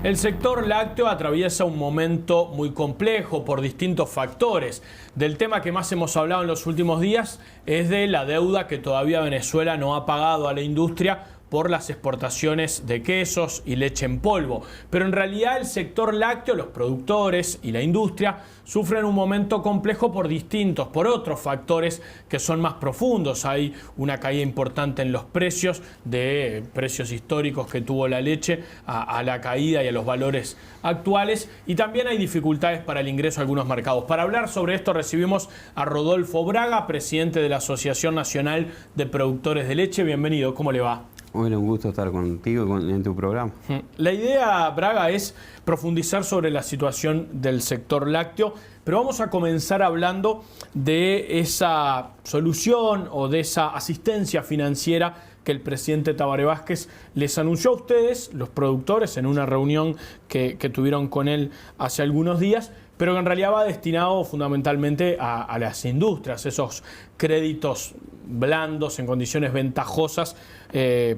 El sector lácteo atraviesa un momento muy complejo por distintos factores. Del tema que más hemos hablado en los últimos días es de la deuda que todavía Venezuela no ha pagado a la industria por las exportaciones de quesos y leche en polvo. Pero en realidad el sector lácteo, los productores y la industria sufren un momento complejo por otros factores que son más profundos. Hay una caída importante en los precios, de precios históricos que tuvo la leche a la caída y a los valores actuales, y también hay dificultades para el ingreso a algunos mercados. Para hablar sobre esto recibimos a Rodolfo Braga, presidente de la Asociación Nacional de Productores de Leche. Bienvenido, ¿cómo le va? Bueno, un gusto estar contigo en tu programa. La idea, Braga, es profundizar sobre la situación del sector lácteo, pero vamos a comenzar hablando de esa solución o de esa asistencia financiera que el presidente Tabaré Vázquez les anunció a ustedes, los productores, en una reunión que tuvieron con él hace algunos días, pero que en realidad va destinado fundamentalmente a las industrias, esos créditos blandos en condiciones ventajosas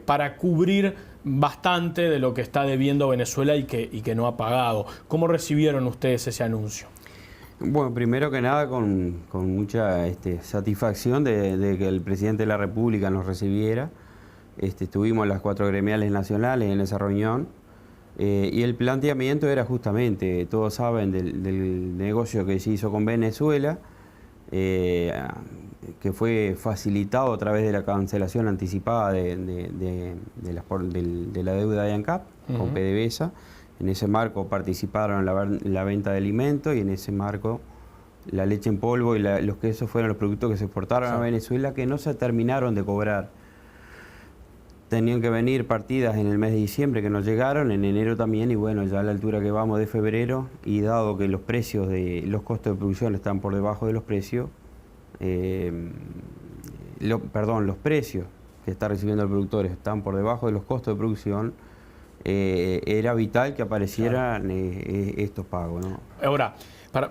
para cubrir bastante de lo que está debiendo Venezuela y que no ha pagado. ¿Cómo recibieron ustedes ese anuncio? Bueno, primero que nada con mucha satisfacción de que el presidente de la República nos recibiera. Estuvimos las 4 gremiales nacionales en esa reunión y el planteamiento era justamente, todos saben del negocio que se hizo con Venezuela, que fue facilitado a través de la cancelación anticipada de la deuda de ANCAP con PDVSA. En ese marco participaron en la venta de alimentos y en ese marco la leche en polvo y los quesos fueron los productos que se exportaron a Venezuela que no se terminaron de cobrar. Tenían que venir partidas en el mes de diciembre que no llegaron, en enero también, y bueno, ya a la altura que vamos de febrero, y dado que los precios los costos de producción están por debajo de los precios, los precios que está recibiendo el productor están por debajo de los costos de producción, era vital que aparecieran estos pagos, ¿no? Ahora,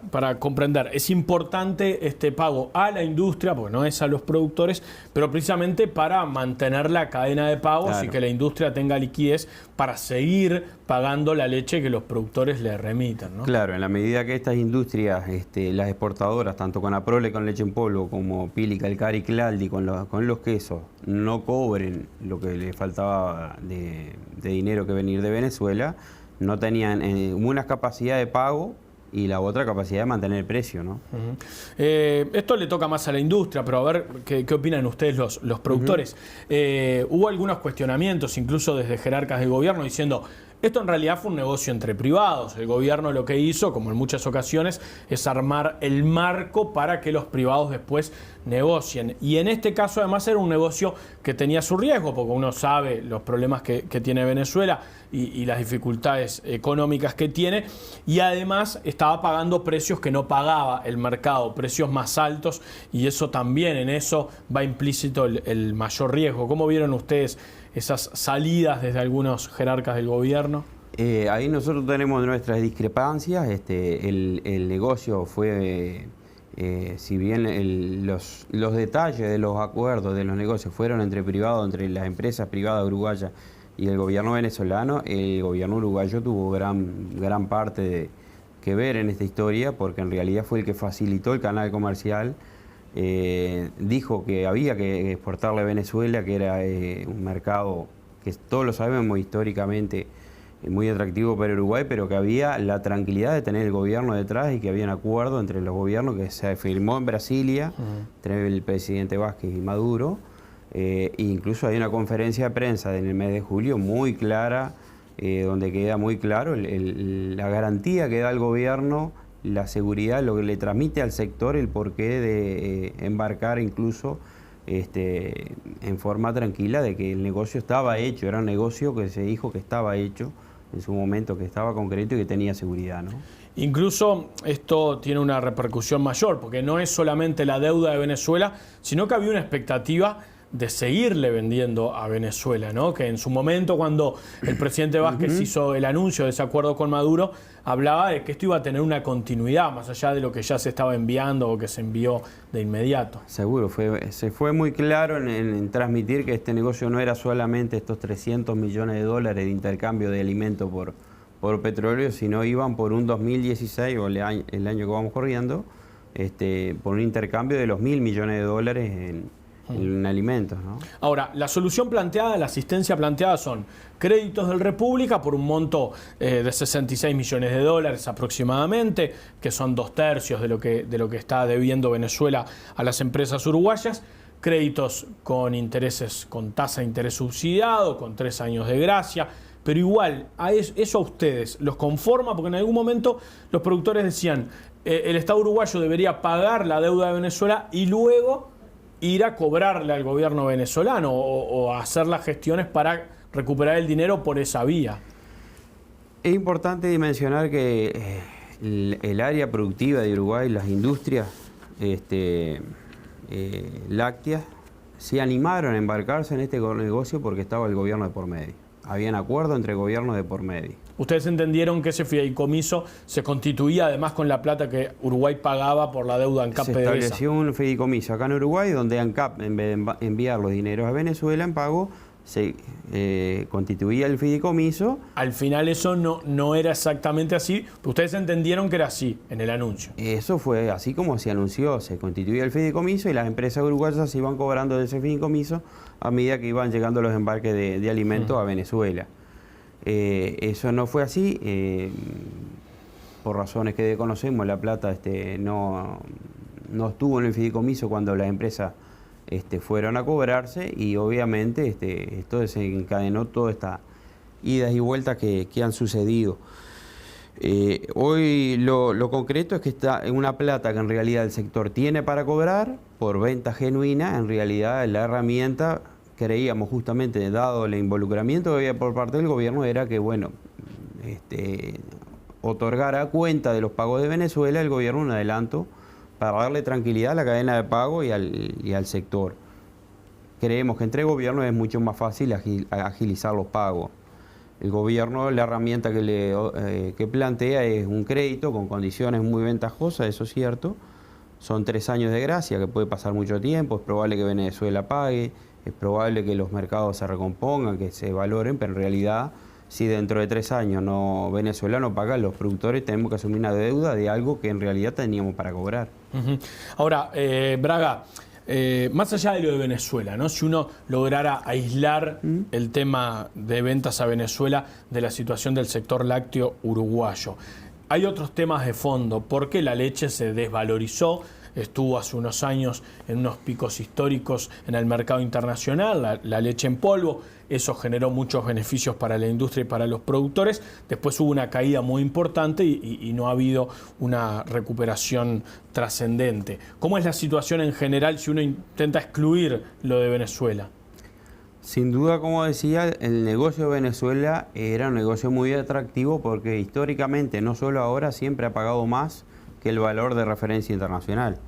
para comprender, es importante este pago a la industria, porque no es a los productores, pero precisamente para mantener la cadena de pagos y que la industria tenga liquidez para seguir pagando la leche que los productores le remiten, ¿no? Claro, en la medida que estas industrias, las exportadoras, tanto con Aprole con leche en polvo, como Pili, Calcari y Claldi con los quesos, no cobren lo que les faltaba de dinero que venir de Venezuela, no tenían una capacidad de pago y la otra capacidad de mantener el precio, ¿no? Esto le toca más a la industria, pero a ver qué opinan ustedes los productores. Hubo algunos cuestionamientos, incluso desde jerarcas del gobierno, diciendo esto en realidad fue un negocio entre privados. El gobierno lo que hizo, como en muchas ocasiones, es armar el marco para que los privados después negocien. Y en este caso además era un negocio que tenía su riesgo, porque uno sabe los problemas que tiene Venezuela y las dificultades económicas que tiene, y además estaba pagando precios que no pagaba el mercado, precios más altos, y eso también, en eso va implícito el mayor riesgo. ¿Cómo vieron ustedes esas salidas desde algunos jerarcas del gobierno? Ahí nosotros tenemos nuestras discrepancias. El negocio fue, si bien los detalles de los acuerdos de los negocios fueron entre privados, entre las empresas privadas uruguayas y el gobierno venezolano, el gobierno uruguayo tuvo gran parte que ver en esta historia, porque en realidad fue el que facilitó el canal comercial. Dijo que había que exportarle a Venezuela, que era un mercado que todos lo sabemos históricamente muy atractivo para Uruguay, pero que había la tranquilidad de tener el gobierno detrás y que había un acuerdo entre los gobiernos que se firmó en Brasilia entre el presidente Vázquez y Maduro. Incluso hay una conferencia de prensa en el mes de julio muy clara, donde queda muy claro la garantía que da el gobierno, la seguridad, lo que le transmite al sector, el porqué de embarcar incluso en forma tranquila de que el negocio estaba hecho, era un negocio que se dijo que estaba hecho en su momento, que estaba concreto y que tenía seguridad, ¿no? Incluso esto tiene una repercusión mayor, porque no es solamente la deuda de Venezuela, sino que había una expectativa de seguirle vendiendo a Venezuela, ¿no? Que en su momento, cuando el presidente Vázquez hizo el anuncio de ese acuerdo con Maduro, hablaba de que esto iba a tener una continuidad, más allá de lo que ya se estaba enviando o que se envió de inmediato. Seguro, se fue muy claro en transmitir que este negocio no era solamente estos 300 millones de dólares de intercambio de alimentos por petróleo, sino iban por un 2016 o el año que vamos corriendo, por un intercambio de los $1.000 millones en alimentos, ¿no? Ahora, la solución planteada, la asistencia planteada son créditos del República por un monto de $66 millones aproximadamente, que son 2/3 de lo que está debiendo Venezuela a las empresas uruguayas, créditos con intereses, con tasa de interés subsidiado, con 3 años de gracia, pero igual, eso a ustedes los conforma, porque en algún momento los productores decían, el Estado uruguayo debería pagar la deuda de Venezuela y luego ir a cobrarle al gobierno venezolano o a hacer las gestiones para recuperar el dinero por esa vía. Es importante dimensionar que el área productiva de Uruguay, las industrias lácteas, se animaron a embarcarse en este negocio porque estaba el gobierno de por medio. Habían acuerdo entre gobiernos de por medio. Ustedes entendieron que ese fideicomiso se constituía además con la plata que Uruguay pagaba por la deuda ANCAP PDVSA. Se estableció un fideicomiso acá en Uruguay donde ANCAP, en vez de enviar los dineros a Venezuela en pago, se constituía el fideicomiso. Al final eso no era exactamente así, pero ustedes entendieron que era así en el anuncio. Eso fue así como se anunció, se constituía el fideicomiso y las empresas uruguayas se iban cobrando de ese fideicomiso a medida que iban llegando los embarques de alimentos a Venezuela. Eso no fue así, por razones que desconocemos. La plata no estuvo en el fideicomiso cuando las empresas fueron a cobrarse y obviamente esto desencadenó todas estas idas y vueltas que han sucedido. Hoy lo concreto es que está en una plata que en realidad el sector tiene para cobrar por venta genuina. En realidad la herramienta, creíamos justamente, dado el involucramiento que había por parte del gobierno, era que, bueno, otorgara a cuenta de los pagos de Venezuela el gobierno un adelanto para darle tranquilidad a la cadena de pago y al sector. Creemos que entre gobiernos es mucho más fácil agilizar los pagos. El gobierno, la herramienta que plantea es un crédito con condiciones muy ventajosas, eso es cierto. Son 3 años de gracia, que puede pasar mucho tiempo, es probable que Venezuela pague, es probable que los mercados se recompongan, que se valoren, pero en realidad, si dentro de 3 años Venezuela no paga, los productores tenemos que asumir una deuda de algo que en realidad teníamos para cobrar. Ahora, Braga, más allá de lo de Venezuela, ¿no? Si uno lograra aislar el tema de ventas a Venezuela de la situación del sector lácteo uruguayo, hay otros temas de fondo. ¿Por qué la leche se desvalorizó? Estuvo hace unos años en unos picos históricos en el mercado internacional, la leche en polvo. Eso generó muchos beneficios para la industria y para los productores. Después hubo una caída muy importante y no ha habido una recuperación trascendente. ¿Cómo es la situación en general si uno intenta excluir lo de Venezuela? Sin duda, como decía, el negocio de Venezuela era un negocio muy atractivo porque históricamente, no solo ahora, siempre ha pagado más que el valor de referencia internacional.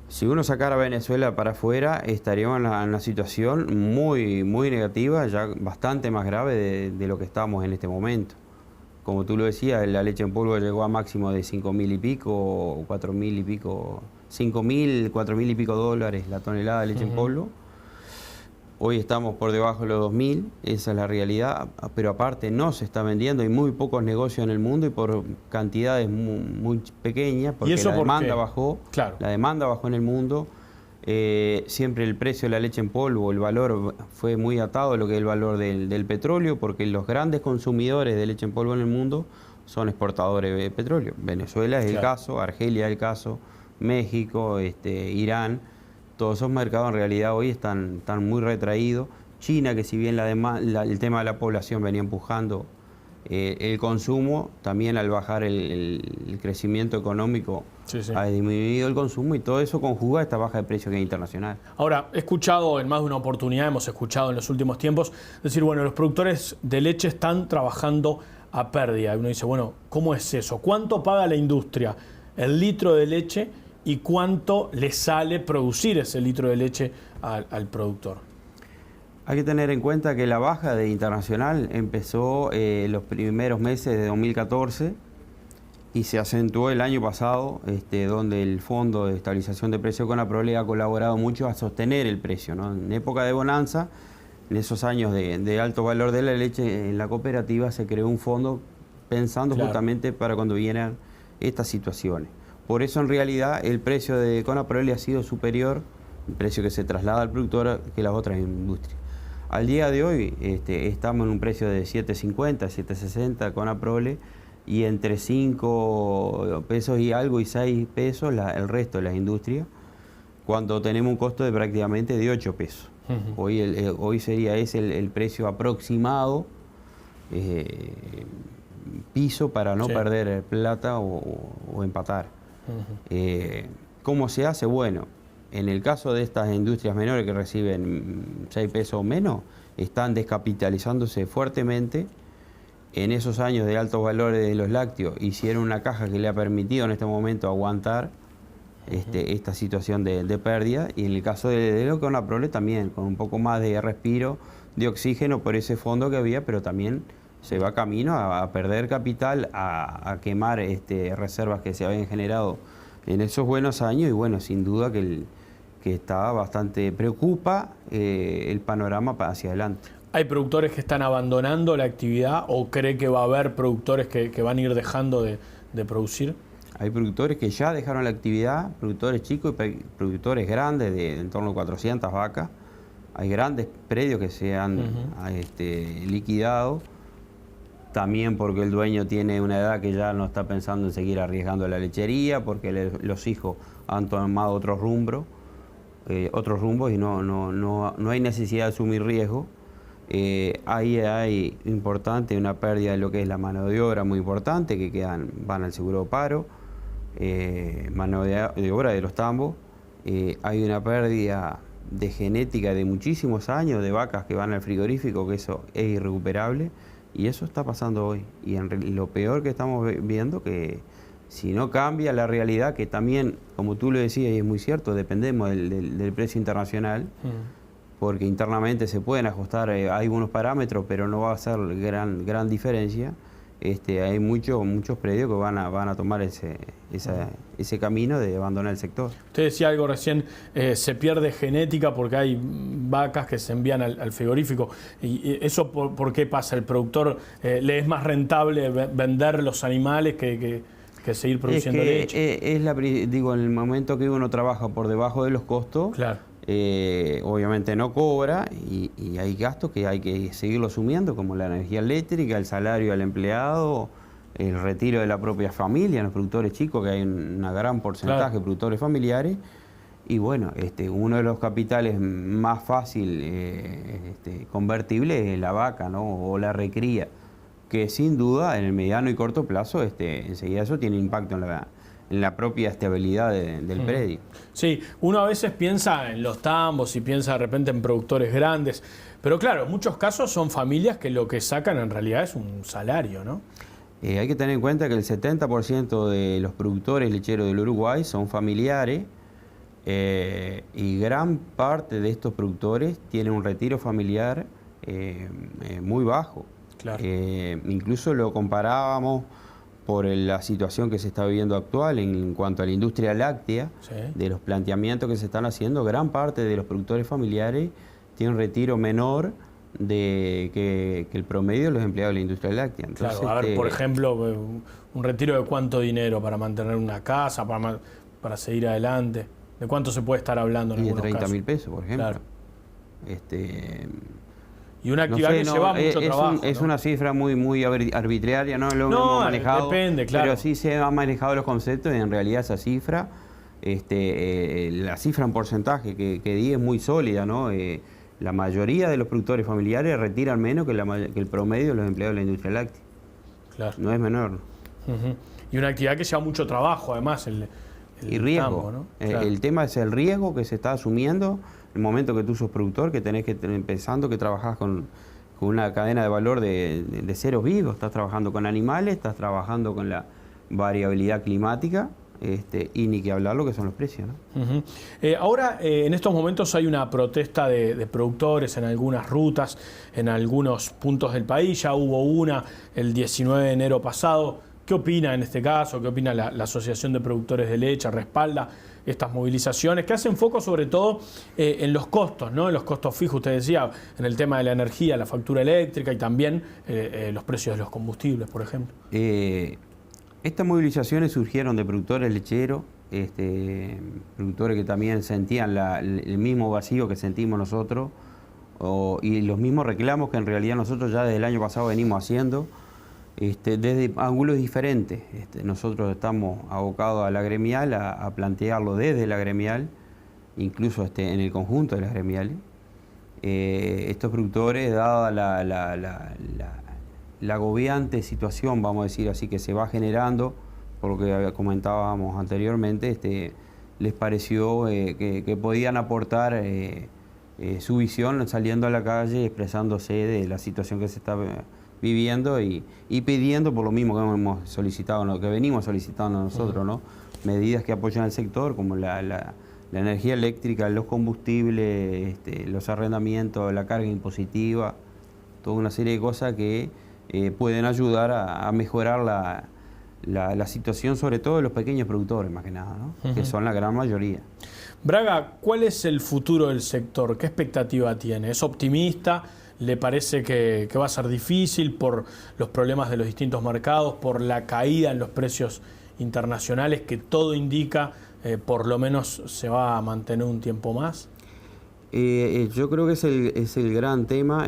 Si uno sacara a Venezuela para afuera, estaríamos en una situación muy negativa, ya bastante más grave de lo que estamos en este momento. Como tú lo decías, la leche en polvo llegó a máximo de 5.000 y pico, 4.000 y pico, 5.000, 4.000 y pico dólares la tonelada de leche en polvo. Hoy estamos por debajo de los 2.000, esa es la realidad, pero aparte no se está vendiendo, hay muy pocos negocios en el mundo y por cantidades muy pequeñas, porque la demanda bajó, la demanda bajó en el mundo. Siempre el precio de la leche en polvo, el valor fue muy atado a lo que es el valor del petróleo, porque los grandes consumidores de leche en polvo en el mundo son exportadores de petróleo. Venezuela es el caso, Argelia es el caso, México, Irán. Todos esos mercados en realidad hoy están muy retraídos. China, que si bien el tema de la población venía empujando el consumo, también al bajar el crecimiento económico ha disminuido el consumo y todo eso conjuga esta baja de precio que es internacional. Ahora, he escuchado en más de una oportunidad, hemos escuchado en los últimos tiempos, decir, bueno, los productores de leche están trabajando a pérdida. Y uno dice, bueno, ¿cómo es eso? ¿Cuánto paga la industria el litro de leche? ¿Y cuánto le sale producir ese litro de leche al productor? Hay que tener en cuenta que la baja de internacional empezó los primeros meses de 2014 y se acentuó el año pasado, donde el Fondo de Estabilización de Precios Conaprole ha colaborado mucho a sostener el precio, ¿no? En época de bonanza, en esos años de alto valor de la leche, en la cooperativa se creó un fondo pensando justamente para cuando vienen estas situaciones. Por eso en realidad el precio de Conaprole ha sido superior, el precio que se traslada al productor, que las otras industrias. Al día de hoy estamos en un precio de 7.50, 7.60 Conaprole, y entre 5 pesos y algo y 6 pesos el resto de las industrias, cuando tenemos un costo de prácticamente de 8 pesos. Hoy sería ese el precio aproximado, piso para no perder plata o empatar. ¿Cómo se hace? Bueno, en el caso de estas industrias menores que reciben 6 pesos o menos, están descapitalizándose fuertemente. En esos años de altos valores de los lácteos hicieron una caja que le ha permitido en este momento aguantar esta situación de pérdida, y en el caso de lo Conaprole también, con un poco más de respiro, de oxígeno por ese fondo que había, pero también se va camino a perder capital, a quemar reservas que se habían generado en esos buenos años, y bueno, sin duda que está bastante, preocupa el panorama hacia adelante. ¿Hay productores que están abandonando la actividad o cree que va a haber productores que van a ir dejando de producir? Hay productores que ya dejaron la actividad, productores chicos y productores grandes de en torno a 400 vacas. Hay grandes predios que se han liquidado, también porque el dueño tiene una edad que ya no está pensando en seguir arriesgando la lechería, porque los hijos han tomado otros rumbos y no hay necesidad de asumir riesgo. Ahí hay importante una pérdida de lo que es la mano de obra muy importante, que van al seguro de paro, mano de obra de los tambos. Hay una pérdida de genética de muchísimos años de vacas que van al frigorífico, que eso es irrecuperable, y eso está pasando hoy. Y lo peor que estamos viendo, que si no cambia la realidad, que también, como tú lo decías y es muy cierto, dependemos del precio internacional, porque internamente se pueden ajustar algunos parámetros, pero no va a ser gran diferencia. Hay muchos predios que van a tomar ese camino de abandonar el sector. Usted decía algo recién, se pierde genética porque hay vacas que se envían al frigorífico. ¿Y eso por qué pasa? ¿El productor le es más rentable vender los animales que seguir produciendo leche? Digo, en el momento que uno trabaja por debajo de los costos, claro. Obviamente no cobra y hay gastos que hay que seguirlo asumiendo, como la energía eléctrica, el salario al empleado, el retiro de la propia familia, los productores chicos, que hay un gran porcentaje de productores familiares. Y bueno, uno de los capitales más fácil convertible es la vaca, ¿no? O la recría, que sin duda en el mediano y corto plazo enseguida eso tiene impacto en la propia estabilidad del predio. Sí, uno a veces piensa en los tambos y piensa de repente en productores grandes, pero claro, en muchos casos son familias que lo que sacan en realidad es un salario, ¿no? Hay que tener en cuenta que el 70% de los productores lecheros del Uruguay son familiares, y gran parte de estos productores tienen un retiro familiar muy bajo. Claro. Incluso lo comparábamos por la situación que se está viviendo actual en cuanto a la industria láctea, de los planteamientos que se están haciendo. Gran parte de los productores familiares tienen un retiro menor que el promedio de los empleados de la industria láctea. Entonces, claro, a ver, por ejemplo, un retiro de cuánto dinero para mantener una casa, para seguir adelante. ¿De cuánto se puede estar hablando en algunos casos? De 30.000 pesos, por ejemplo. Claro. Y una actividad que lleva mucho trabajo. Es una cifra muy arbitraria, no lo hemos manejado. Depende, claro. Pero sí se han manejado los conceptos y en realidad esa cifra, la cifra en porcentaje que di es muy sólida, ¿no? La mayoría de los productores familiares retiran menos que el promedio de los empleados de la industria láctea. Claro. No es menor. Y una actividad que lleva mucho trabajo, además. Y riesgo. Campo, ¿no? Claro. El tema es el riesgo que se está asumiendo. El momento que tú sos productor, que tenés que pensando que trabajás con una cadena de valor de seres vivos, estás trabajando con animales, estás trabajando con la variabilidad climática, y ni que hablar lo que son los precios, ¿no? Ahora, en estos momentos hay una protesta de productores en algunas rutas, en algunos puntos del país. Ya hubo una el 19 de enero pasado. ¿Qué opina en este caso? ¿Qué opina la Asociación de Productores de Leche? ¿Respalda estas movilizaciones que hacen foco sobre todo en los costos, ¿no? En los costos fijos, usted decía, en el tema de la energía, la factura eléctrica y también los precios de los combustibles, por ejemplo? Estas movilizaciones surgieron de productores lecheros, productores que también sentían el mismo vacío que sentimos nosotros y los mismos reclamos que en realidad nosotros ya desde el año pasado venimos haciendo. Desde ángulos diferentes. Nosotros estamos abocados a la gremial, a plantearlo desde la gremial, incluso en el conjunto de las gremiales. Estos productores, dada la agobiante situación, vamos a decir así, que se va generando, por lo que comentábamos anteriormente, les pareció que podían aportar su visión saliendo a la calle, expresándose de la situación que se está viviendo y pidiendo por lo mismo que hemos solicitado, que venimos solicitando nosotros, ¿no? Medidas que apoyan al sector, como la energía eléctrica, los combustibles, los arrendamientos, la carga impositiva, toda una serie de cosas que pueden ayudar a mejorar la situación, sobre todo de los pequeños productores, más que nada, ¿no? Que son la gran mayoría. Braga, ¿cuál es el futuro del sector? ¿Qué expectativa tiene? ¿Es optimista? ¿Le parece que va a ser difícil por los problemas de los distintos mercados, por la caída en los precios internacionales, que todo indica por lo menos se va a mantener un tiempo más? Yo creo que es el gran tema.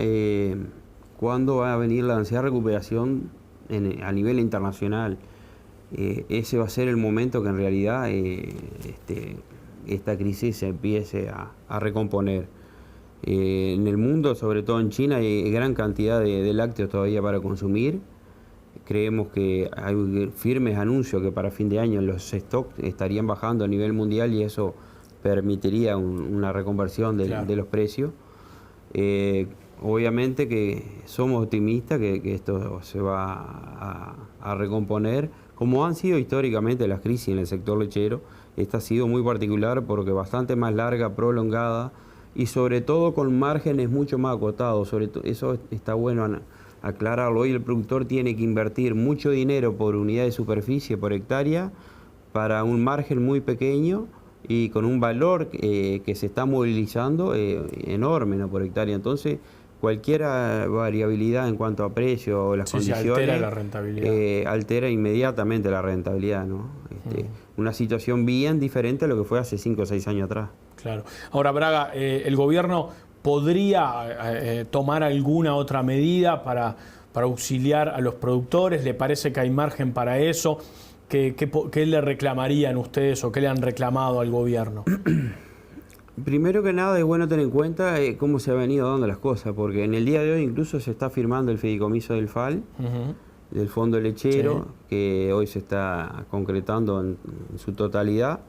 ¿Cuándo va a venir la ansiada recuperación a nivel internacional? Ese va a ser el momento que en realidad esta crisis se empiece a recomponer. En el mundo, sobre todo en China, hay gran cantidad de lácteos todavía para consumir. Creemos que hay firmes anuncios que para fin de año los stocks estarían bajando a nivel mundial y eso permitiría una reconversión de los precios. Obviamente que somos optimistas que esto se va a recomponer, como han sido históricamente las crisis en el sector lechero. Esta ha sido muy particular porque bastante más larga, prolongada, y sobre todo con márgenes mucho más acotados. Sobre todo, eso está bueno aclararlo. Hoy el productor tiene que invertir mucho dinero por unidad de superficie, por hectárea, para un margen muy pequeño y con un valor que se está movilizando enorme, ¿no? Por hectárea. Entonces, cualquier variabilidad en cuanto a precio o las condiciones altera la rentabilidad. Altera inmediatamente la rentabilidad, ¿no? Una situación bien diferente a lo que fue hace 5 o 6 años atrás. Claro. Ahora, Braga, ¿el gobierno podría tomar alguna otra medida para auxiliar a los productores? ¿Le parece que hay margen para eso? ¿Qué le reclamarían ustedes o qué le han reclamado al gobierno? Primero que nada es bueno tener en cuenta cómo se han venido dando las cosas, porque en el día de hoy incluso se está firmando el fideicomiso del FAL, del Fondo Lechero, sí, que hoy se está concretando en su totalidad.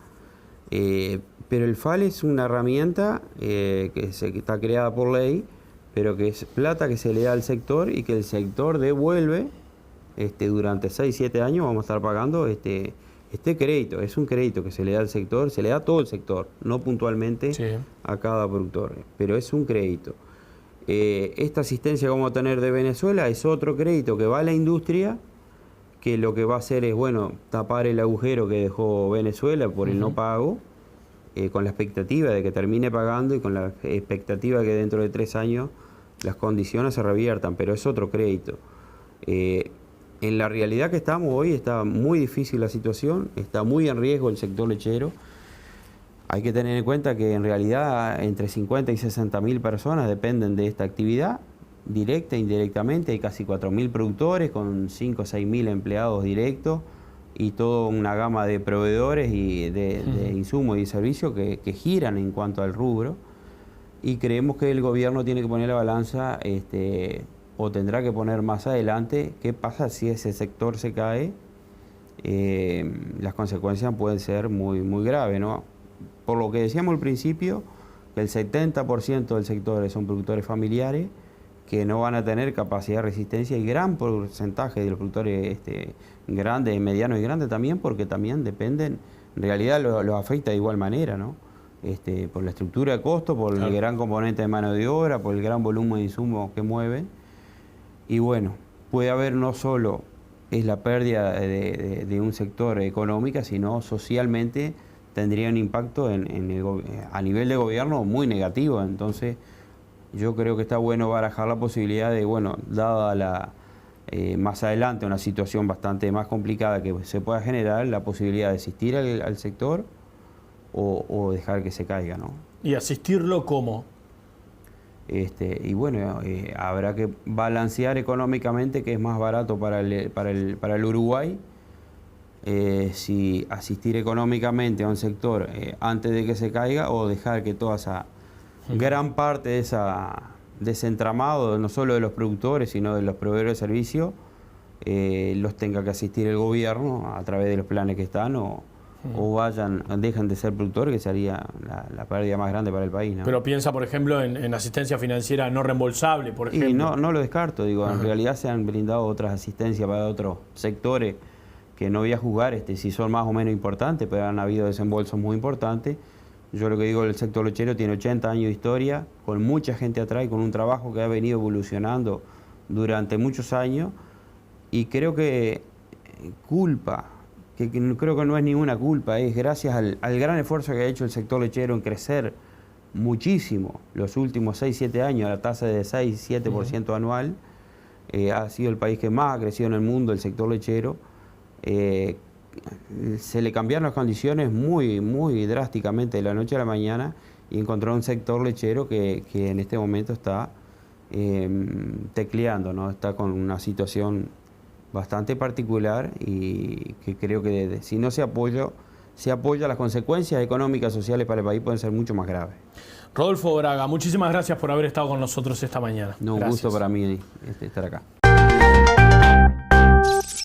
Pero el FAL es una herramienta que está creada por ley, pero que es plata que se le da al sector y que el sector devuelve durante 6-7 años. Vamos a estar pagando este crédito. Es un crédito que se le da al sector, se le da a todo el sector, no puntualmente sí, a cada productor, pero es un crédito. Esta asistencia que vamos a tener de Venezuela es otro crédito que va a la industria, que lo que va a hacer es, bueno, tapar el agujero que dejó Venezuela por el no pago, con la expectativa de que termine pagando y con la expectativa de que dentro de 3 años las condiciones se reviertan, pero es otro crédito. En la realidad que estamos hoy está muy difícil la situación, está muy en riesgo el sector lechero. Hay que tener en cuenta que en realidad entre 50 y 60 mil personas dependen de esta actividad, directa e indirectamente. Hay casi 4.000 productores con 5 o 6 mil empleados directos y toda una gama de proveedores y de insumos y servicios que giran en cuanto al rubro. Y creemos que el gobierno tiene que poner la balanza o tendrá que poner más adelante qué pasa si ese sector se cae. Las consecuencias pueden ser muy, muy graves, ¿no? Por lo que decíamos al principio, que el 70% del sector son productores familiares que no van a tener capacidad de resistencia, y gran porcentaje de los productores grandes, medianos y grandes también, porque también dependen, en realidad los afecta de igual manera, ¿no? Por la estructura de costo, por el gran componente de mano de obra, por el gran volumen de insumos que mueven. Y bueno, puede haber no solo es la pérdida de un sector económico, sino socialmente tendría un impacto a nivel de gobierno muy negativo. Entonces yo creo que está bueno barajar la posibilidad de, bueno, dada más adelante una situación bastante más complicada que se pueda generar, la posibilidad de asistir al sector o dejar que se caiga, ¿no? ¿Y asistirlo cómo? Y bueno, habrá que balancear económicamente que es más barato para el Uruguay, si asistir económicamente a un sector antes de que se caiga o dejar que toda esa gran parte de ese entramado, no solo de los productores, sino de los proveedores de servicios, los tenga que asistir el gobierno a través de los planes que están o dejan de ser productores, que sería la pérdida más grande para el país, ¿no? Pero piensa, por ejemplo, en asistencia financiera no reembolsable, por ejemplo. Y no lo descarto, digo, en realidad se han brindado otras asistencias para otros sectores que no voy a juzgar si son más o menos importantes, pero han habido desembolsos muy importantes. Yo lo que digo, el sector lechero tiene 80 años de historia, con mucha gente atrás y con un trabajo que ha venido evolucionando durante muchos años, y creo que creo que no es ninguna culpa, es gracias al gran esfuerzo que ha hecho el sector lechero en crecer muchísimo los últimos 6-7 años, a la tasa de 6-7% anual. Ha sido el país que más ha crecido en el mundo, el sector lechero. Se le cambiaron las condiciones muy, muy drásticamente de la noche a la mañana y encontró un sector lechero que en este momento está tecleando, ¿no? Está con una situación bastante particular y que creo que si no se apoya, las consecuencias económicas, sociales para el país pueden ser mucho más graves. Rodolfo Braga, muchísimas gracias por haber estado con nosotros esta mañana. No, un gusto para mí estar acá.